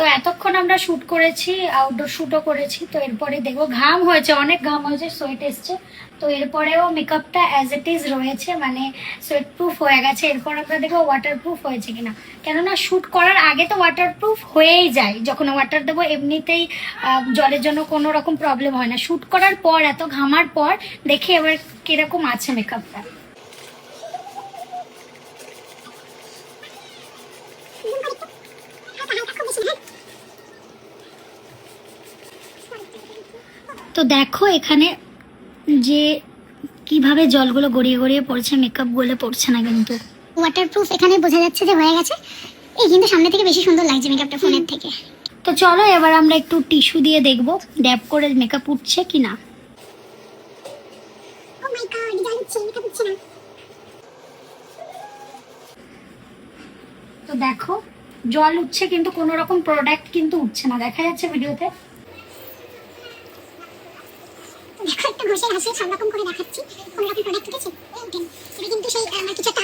তো এতক্ষণ আমরা শ্যুট করেছি, আউটডোর শ্যুটও করেছি। তো এরপরে দেখবো ঘাম হয়েছে, অনেক ঘাম হয়েছে, সোয়েট এসছে। তো এরপরেও মেকআপটা অ্যাজ ইট ইজ রয়েছে, মানে সোয়েট প্রুফ হয়ে গেছে। এরপর আমরা দেখবো ওয়াটার প্রুফ হয়েছে কিনা, কেননা শ্যুট করার আগে তো ওয়াটার প্রুফ হয়েই যায়। যখন ওয়াটার দেবো এমনিতেই জলের জন্য কোনো রকম প্রবলেম হয় না। শ্যুট করার পর এত ঘামার পর দেখে এবার কিরকম আছে মেকআপটা। তো দেখো এখানে যে কিভাবে জলগুলো গড়িয়ে গড়িয়ে পড়ছে, মেকআপ গুলো পড়ছে না কিন্তু। ওয়াটারপ্রুফ এখানে বোঝা যাচ্ছে যে হয়ে গেছে। এই কিন্তু সামনে থেকে বেশি সুন্দর লাগছে মেকআপটা ফোনের থেকে। তো চলো এবার আমরা একটু টিস্যু দিয়ে দেখবো ড্যাব করে মেকআপ উঠছে কিনা। ও মাই গড, জল উঠছে, মেকআপ উঠছে না। তো দেখো জল উঠছে কিন্তু কোনো রকম প্রোডাক্ট কিন্তু উঠছে না, দেখা যাচ্ছে ভিডিওতে। দেখো একটু ঘষে ঘষে সব রকম করে দেখাচ্ছি, কোনো রকম প্রোডাক্ট উঠেছে? উঠেনি। এটা কিন্তু সেই আমার কিছু একটা